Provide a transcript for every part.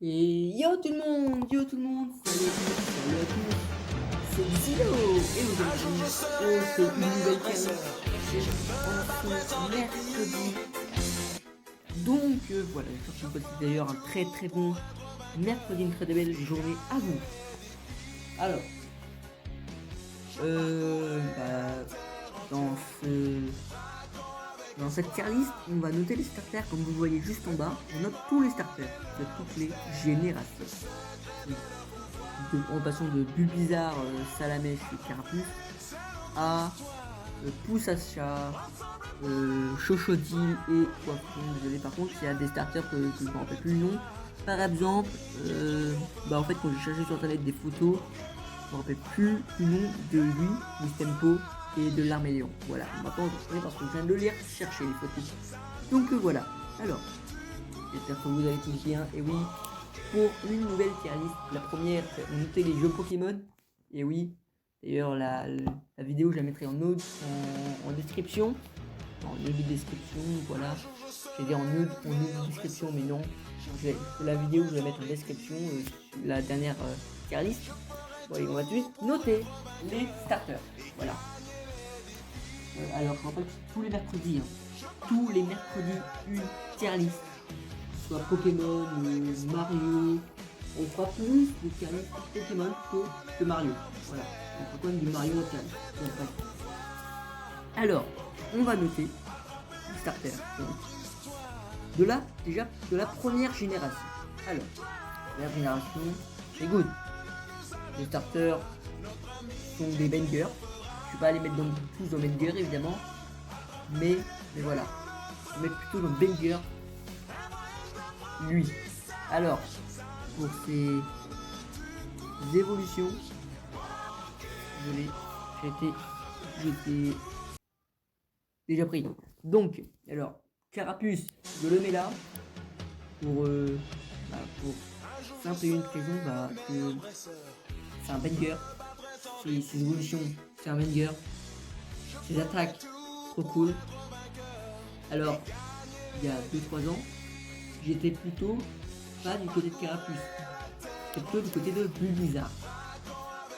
Et yo tout le monde, salut à tous, c'est Zilo, et aujourd'hui, on fait une nouvelle challenge, c'est en ce mercredi, donc voilà, j'espère que vous passez d'ailleurs un très bon mercredi, une très belle journée à vous. Alors, dans ce, dans cette tier list, on va noter les starters comme vous voyez juste en bas, on note tous les starters de toutes les générations. En passant de Bulbizarre, Salamèche et Carapuce à Poussacha, Chochodile et Poivron. Désolé, par contre, il y a des starters que je ne me rappelle plus le nom. Par exemple, en fait, quand j'ai cherché sur internet des photos, je me rappelle plus le nom de lui, Mistempo et de l'Armélion. Voilà, maintenant je connais parce que je viens de le lire, chercher les photos. Donc voilà, alors, j'espère que vous allez tous bien, et oui, pour une nouvelle tier list. La première, c'est noter les jeux Pokémon. Et oui, d'ailleurs, la vidéo, je la mettrai en description. En lien de description, voilà. Je vais dire en description, mais non. La vidéo, je vais la mettre en description, la dernière tier list. Bon, et on va tout de suite noter les starters. Voilà. Alors, je rappelle que tous les mercredis, tous les mercredis, une tier list, soit Pokémon, Mario. On fera plus de tier list Pokémon plutôt que Mario. Voilà. On fera quand même du Mario en tier list. Bon, bref. Alors, on va noter les starters. Donc, de la première génération. Alors, première génération, c'est good. Les starters sont des bangers. Je vais pas les mettre tous dans banger évidemment. Mais voilà. Je vais mettre plutôt dans banger lui. Alors, pour ses évolutions, désolé, j'étais déjà pris. Donc, alors, Carapuce, je le mets là pour simple et unique raison que c'est un banger. Ses évolutions, c'est un banger. Ses attaques, trop cool. Alors, il y a 2-3 ans, j'étais plutôt pas du côté de Carapuce. J'étais plutôt du côté de Bulbizarre.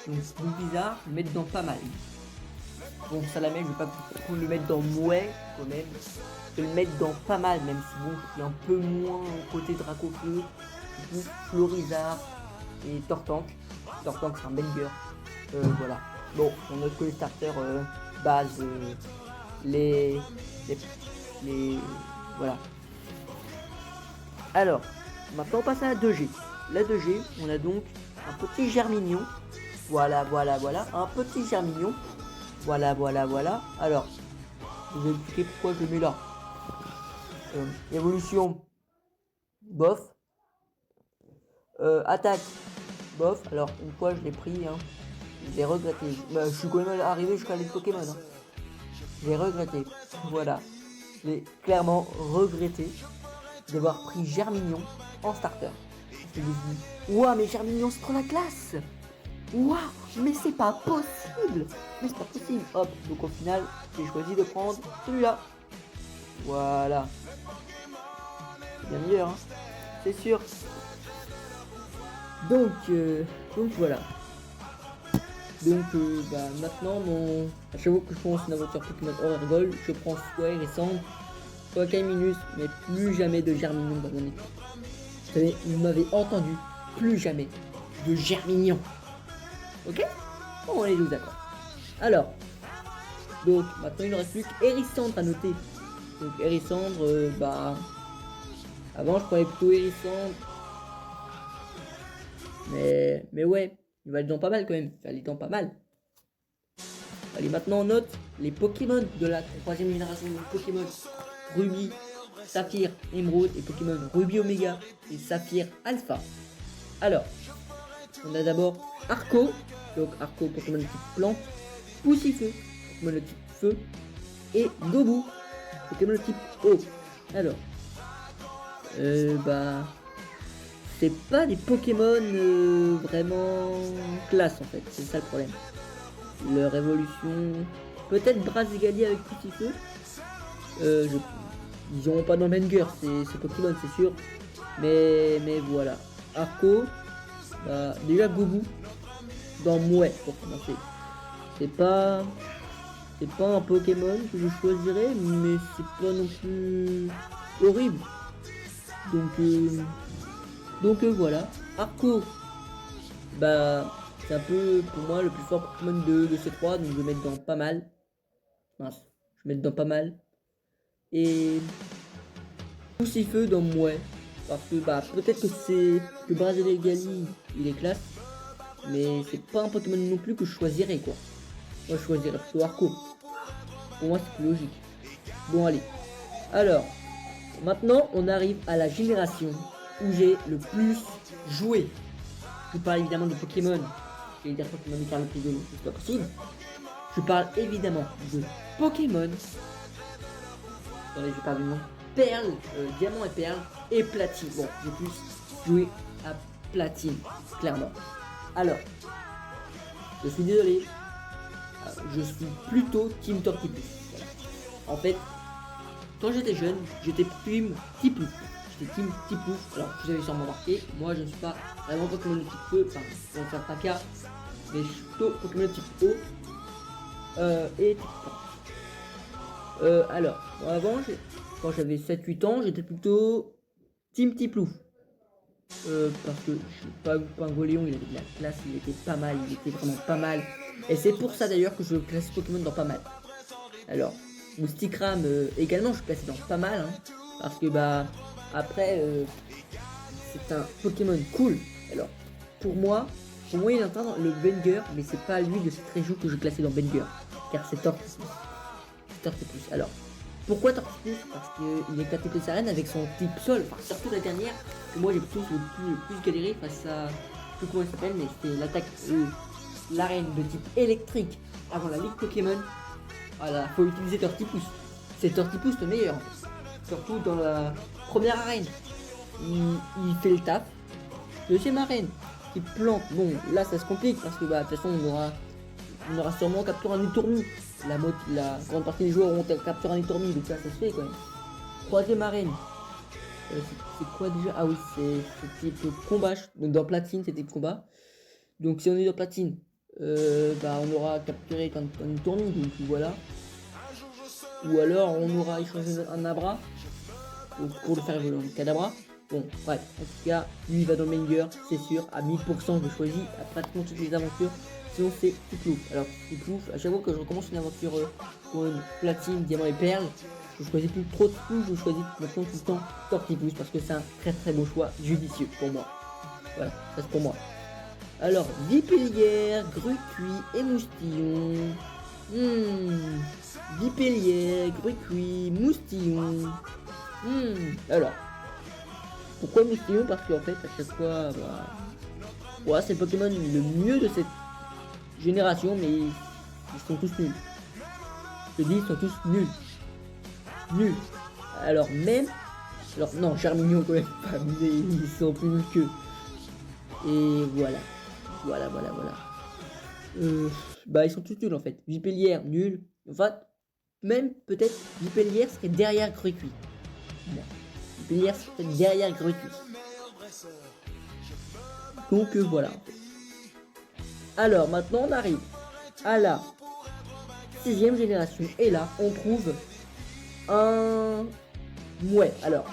Donc Bulbizarre, je le mets dans pas mal. Bon, Salamèche, je vais pas le mettre dans mouais quand même. Je vais le mettre dans pas mal, même si bon, je suis un peu moins côté Dracofeu. Du coup, Florizard et Tortank. Tortank, c'est un banger. Voilà. Bon, on note que les starters base, les, les, voilà. Alors, maintenant on passe à la 2G. La 2G, on a donc un petit Germignon. Voilà, un petit Germignon. Voilà. Alors, je vais expliquer pourquoi je le mets là. Évolution, bof. Attaque, bof. Alors, une fois je l'ai pris, j'ai regretté. Je suis quand même arrivé jusqu'à les Pokémon. J'ai regretté. Voilà. J'ai clairement regretté d'avoir pris Germignon en starter. Je me suis dit, ouah, mais Germignon, c'est trop la classe! Ouah, mais c'est pas possible! Mais c'est pas possible! Hop, donc au final, j'ai choisi de prendre celui-là. Voilà. C'est bien meilleur, c'est sûr. Donc voilà. Donc maintenant, à chaque fois que je pense une aventure Pokémon Horaire Gold, je prends soit Hérissandre, soit Kaiminus, mais plus jamais de Germignon dans mon équipe. Vous savez, vous m'avez entendu, plus jamais de Germignon. Ok? Bon, on est tous d'accord. Alors, donc maintenant il ne reste plus qu'Hérissandre à noter. Donc Hérissandre, avant je prenais plutôt Hérissandre. Mais ouais, il va être dans pas mal quand même. Il va aller dans pas mal. Allez, maintenant on note les Pokémon de la troisième génération de Pokémon Ruby, Saphir, Émeraude et Pokémon Ruby Omega et Saphir Alpha. Alors, on a d'abord Arco, donc Arco Pokémon de type plante, Poussifeu, Pokémon de type feu, et Gobu, Pokémon de type eau. Alors, c'est pas des Pokémon vraiment classe en fait, c'est ça le problème. Leur évolution, peut-être Brazigali avec Poussifeu. Ils n'auront pas dans Banger, c'est Pokémon, c'est sûr. Mais voilà. Arco, bah, déjà Gobu dans Mouais pour commencer. C'est pas, c'est pas un Pokémon que je choisirais, mais c'est pas non plus horrible. Donc, voilà. Arco, bah, c'est un peu pour moi le plus fort Pokémon de ces trois, donc je vais mettre dans pas mal. Mince, je vais mettre dans pas mal. Et Poussifeu dans Mouais. Parce que bah peut-être que c'est que Brazilian Gali il est classe, mais c'est pas un Pokémon non plus que je choisirais quoi. Moi je choisirais plutôt Arco. Pour moi c'est plus logique. Bon allez. Alors, maintenant on arrive à la génération où j'ai le plus joué. Je parle évidemment de Pokémon. Je vais dire Pokémon qui parle le plus de l'histoire possible. Je parle évidemment de Pokémon. Attendez, je parle du nom. Perle, diamant et perle et platine. Bon, j'ai plus joué à platine, clairement. Alors, je suis désolé, je suis plutôt Team Tortipus. Voilà. En fait, quand j'étais jeune, j'étais Team Tiplouf. J'étais Team Tiplouf. Alors, vous avez sûrement remarqué, moi je ne suis pas vraiment Pokémon de type feu, enfin, dans certains cas, mais je suis plutôt Pokémon de type eau et type feu. Alors, avant, quand j'avais 7-8 ans, j'étais plutôt Team Tiplouf. Parce que je sais pas, Pingoléon, il avait de la classe, il était pas mal, il était vraiment pas mal. Et c'est pour ça d'ailleurs que je classe Pokémon dans pas mal. Alors, Moustikram également, je classe dans pas mal, hein, parce que bah, après, c'est un Pokémon cool. Alors, pour moi, il entend dans le Banger, mais c'est pas lui de cette région que je classais dans Banger, car c'est Tortipus. Alors, pourquoi Tortipus? Parce qu'il éclate toutes les arènes avec son type sol, enfin, surtout la dernière, que moi j'ai plutôt le plus galéré face à, je sais plus comment il s'appelle, mais c'était l'attaque, l'arène de type électrique avant la Ligue Pokémon. Voilà, faut utiliser Tortipus. C'est Tortipus le meilleur, en fait. Surtout dans la première arène. Il fait le taf. Deuxième arène, il plante. Bon, là ça se complique parce que bah, de toute façon on aura sûrement capturé un Utourmi. La grande partie des joueurs auront capturé un Utourmi, donc là ça se fait quand même. Troisième arène. C'est quoi déjà? Ah oui, c'est type combat. Donc dans platine, c'était combat. Donc si on est dans platine, bah on aura capturé un Utourmi, donc voilà. Ou alors on aura échangé un Abra pour le faire évoluer en Kadabra. Bon, bref, en tout cas, lui il va dans le Banger, c'est sûr, à 100000%, je choisis à pratiquement toutes les aventures. Sinon, c'est Tiplouf. Alors, Tiplouf, à chaque fois que je recommence une aventure pour une platine, diamant et perle, je choisis plus trop Tiplouf, je choisis maintenant tout le temps Tortipus parce que c'est un très très beau choix, judicieux pour moi. Voilà, ça c'est pour moi. Alors, Vipellière, Grucuit et Moustillon. Vipellière, Grucuit, Moustillon. Alors, pourquoi Moustillon? Parce qu'en fait, à chaque fois, bah, ouais, c'est le Pokémon le mieux de cette génération, mais ils sont tous nuls. Je te dis, ils sont tous nuls. Nuls. Alors, non, Charmignon quand même pas, mais ils sont plus nuls qu'eux. Et voilà. Bah, ils sont tous nuls en fait. Vipellière, nul. Enfin, même peut-être Vipellière serait derrière Grucuit. Bon. Vipellière serait derrière Grucuit. Donc voilà. Alors maintenant on arrive à la 6ème génération et là on trouve un Mouais. Alors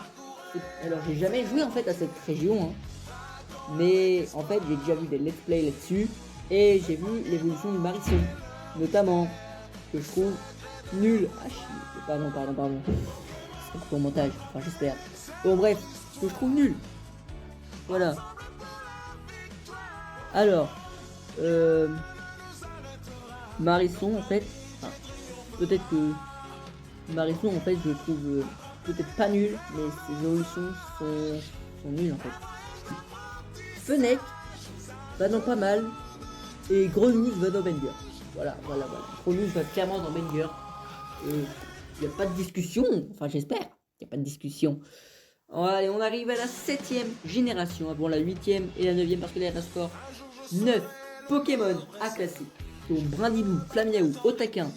j'ai jamais joué en fait à cette région, hein. Mais en fait j'ai déjà vu des let's play là-dessus et j'ai vu l'évolution du Marisson notamment que je trouve nul. Ah chier, pardon. C'est pour le montage, enfin j'espère. Bon bref, que je trouve nul. Voilà. Alors, Marisson en fait, enfin, peut-être que Marisson en fait je le trouve peut-être pas nul, mais ses évolutions sont nulles en fait. Fennec va dans pas mal et Grenouille va dans Banger. Voilà. Grenouille va clairement dans Banger. Il n'y a pas de discussion, enfin j'espère, il n'y a pas de discussion. Allez, on arrive à la 7ème génération, avant la 8ème et la 9ème parce que là il reste encore 9 Pokémon à classer. Donc Brindilou, Flamiaou, Otaquin,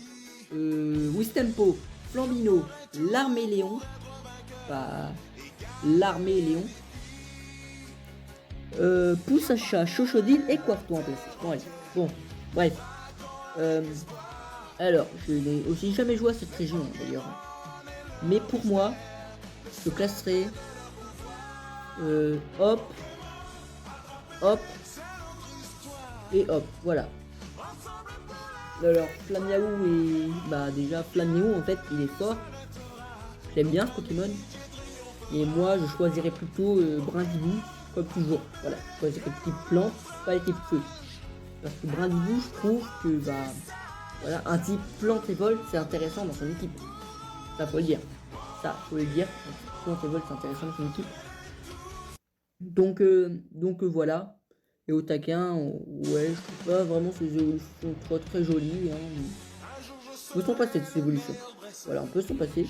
Wistempo, Flambino, Larméléon, pas Larméléon, Pousse à chat, Chochodile et Quaffton en place. Bon, allez. Bon, bref. Alors, je n'ai aussi jamais joué à cette région d'ailleurs. Mais pour moi, je classerai hop, hop et hop. Voilà. Alors, Flamiaou et bah déjà Flamiaou en fait, il est fort. J'aime bien ce Pokémon. Et moi, je choisirais plutôt Brindibou, comme toujours. Voilà, je choisirais type plante, pas les types feu. Parce que Brindibou, je trouve que bah voilà, un type plante et vol, c'est intéressant dans son équipe. Ça faut le dire. Ça faut le dire. Plante et vol, c'est intéressant dans son équipe. Donc voilà. Et au taquin, ouais, je trouve pas vraiment ces évolutions très très jolies. Hein. On peut s'en passer de ces évolutions. Voilà, on peut s'en passer.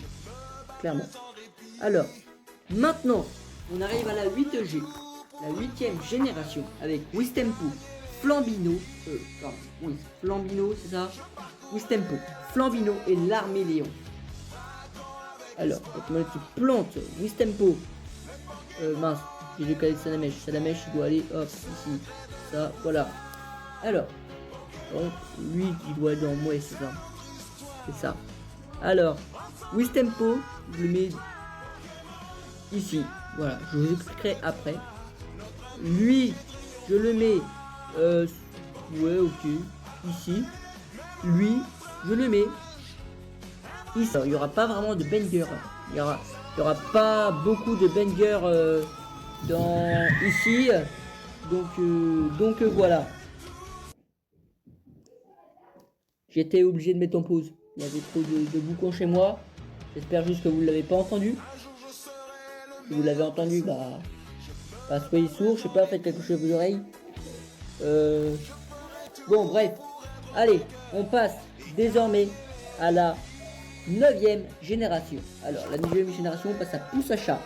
Clairement. Alors, maintenant, on arrive à la 8G. La 8ème génération avec Wistempo, Flambino, pardon, oui, Flambino, c'est ça, Wistempo, Flambino et l'Arméléon. Alors, Pokémon qui plante, Wistempo, mince, j'ai décalé Salamèche, Salamèche il doit aller, hop, ici, ça, voilà. Alors, donc, lui, il doit être dans moi, c'est ça. C'est ça. Alors, Wistempo, je le mets ici, voilà, je vous expliquerai après. Lui, je le mets, ouais, ok, ici. Lui, je le mets ici. Alors, il n'y aura pas vraiment de banger. Il y aura pas beaucoup de banger dans ici. Donc voilà. J'étais obligé de mettre en pause. Il y avait trop de boucons chez moi. J'espère juste que vous ne l'avez pas entendu. Si vous l'avez entendu, bah soyez sourds. Je sais pas, faites quelque chose à vos oreilles. Bon, bref. Allez, on passe désormais à la 9ème génération. Alors, la 9ème génération, on passe à Pousse à chat,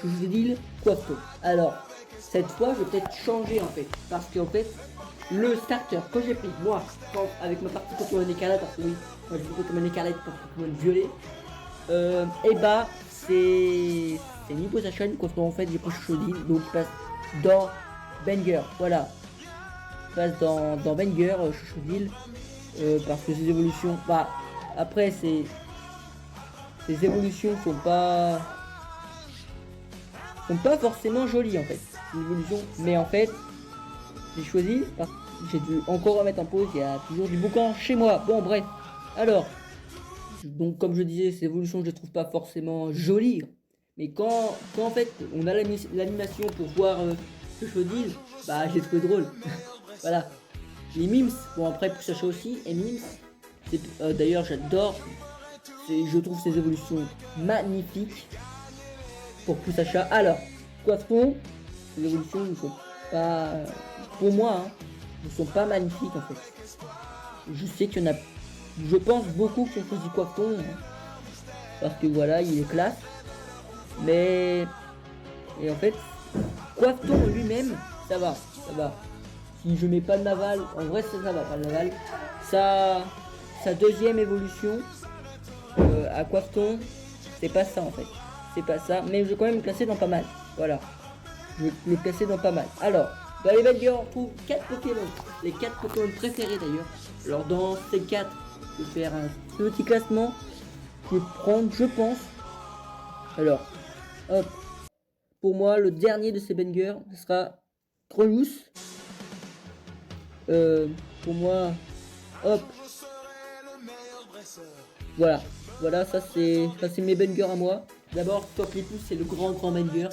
Chochodile, Quaffton. Alors, cette fois, je vais peut-être changer en fait. Parce qu'en fait, le starter que j'ai pris, moi, avec ma partie Pokémon écarlate, parce que oui, moi j'ai fait Pokémon écarlate pour Pokémon violet, et bah, c'est ni Pousse à chat, ni Quaffton. En fait, j'ai pris Chochodile, donc il passe dans Banger. Voilà. Il passe dans Banger, Chochodile. Parce que ces évolutions, bah après ces évolutions sont pas forcément jolies en fait, ces évolutions, mais en fait j'ai choisi parce que j'ai dû encore remettre en pause, il y a toujours du boucan chez moi. Bon bref, alors donc comme je disais, ces évolutions je les trouve pas forcément jolies, mais quand en fait on a l'animation pour voir ce que je dis, bah j'ai trouvé drôle. Voilà. Les mimes, bon après Pousse à chat aussi, et mimes, d'ailleurs j'adore, je trouve ces évolutions magnifiques pour Pousse à chat. Alors, Quaffton, les évolutions ne sont pas, pour moi, hein, ne sont pas magnifiques en fait. Je sais qu'il y en a, je pense beaucoup qui ont choisi Quaffton, hein, parce que voilà, il est classe, mais, et en fait, Quaffton lui-même, ça va. Si je mets pas de naval, en vrai ça va, pas de naval. Sa deuxième évolution à Quaffton, c'est pas ça en fait. C'est pas ça, mais je vais quand même le classer dans pas mal. Voilà. Je vais le classer dans pas mal. Alors, dans les bangers, on trouve 4 Pokémon. Les 4 Pokémon préférés d'ailleurs. Alors dans ces 4, je vais faire un petit classement. Je vais prendre, je pense. Alors, hop. Pour moi, le dernier de ces bangers, ce sera Grelouse. Pour moi, hop, voilà, ça c'est mes bangers à moi. D'abord, Top les pouces, c'est le grand banger.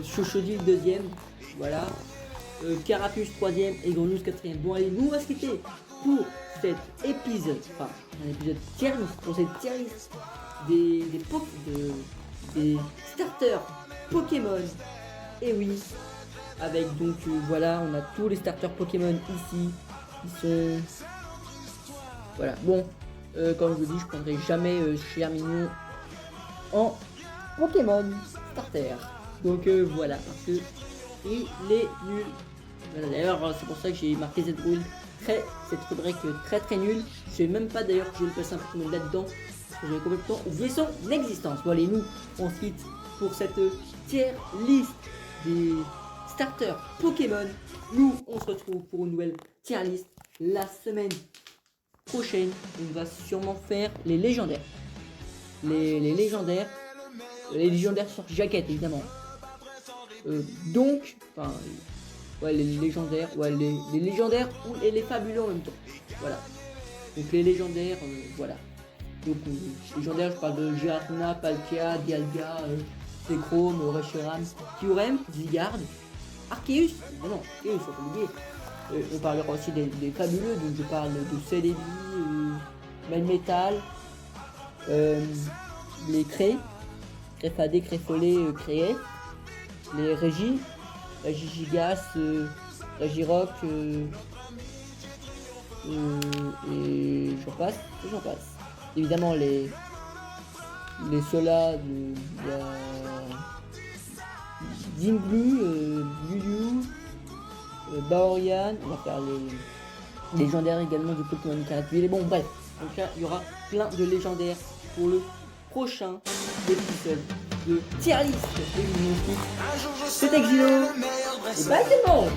Chochodile deuxième, voilà. Carapuce troisième et Grelouse quatrième. Bon allez, nous on va se quitter pour cet épisode, enfin un épisode tier list, pour cette tier list des starters Pokémon. Et oui, avec donc voilà, on a tous les starters Pokémon ici. Ils sont, voilà, bon, comme je vous dis, je prendrai jamais Charmeleon en Pokémon starter. Donc voilà, parce que il est nul. Voilà, d'ailleurs, c'est pour ça que j'ai marqué cette rubrique très nulle. Je sais même pas d'ailleurs que je vais le passer un Pokémon là-dedans, parce que j'avais complètement oublié son existence. Bon allez, nous on se quitte pour cette tier list des starter Pokémon. Nous, on se retrouve pour une nouvelle tier list la semaine prochaine. On va sûrement faire les légendaires. Les légendaires. Les légendaires sur jaquette, évidemment. Donc, enfin, ouais, les légendaires, ouais, les légendaires ou les fabuleux en même temps. Voilà. Donc les légendaires, voilà. Donc légendaires, je parle de Giratina, Palkia, Dialga, Zekrom, Reshiram, Kyurem, Zygarde, Arceus, non, Arceus, faut pas l'oublier. On parlera aussi des fabuleux, donc je parle de Celebi, Melmetal, les Cré, Créfadé, Créfolé, Créet, les Régis, Régigigas, Régirock, et j'en passe. Évidemment les solas de Dinglu, Lulu, Baorian, on va faire les légendaires également du Pokémon Caractère. Bon bref, donc là il y aura plein de légendaires pour le prochain épisode de tier list. C'était Xino, et bah c'est bon.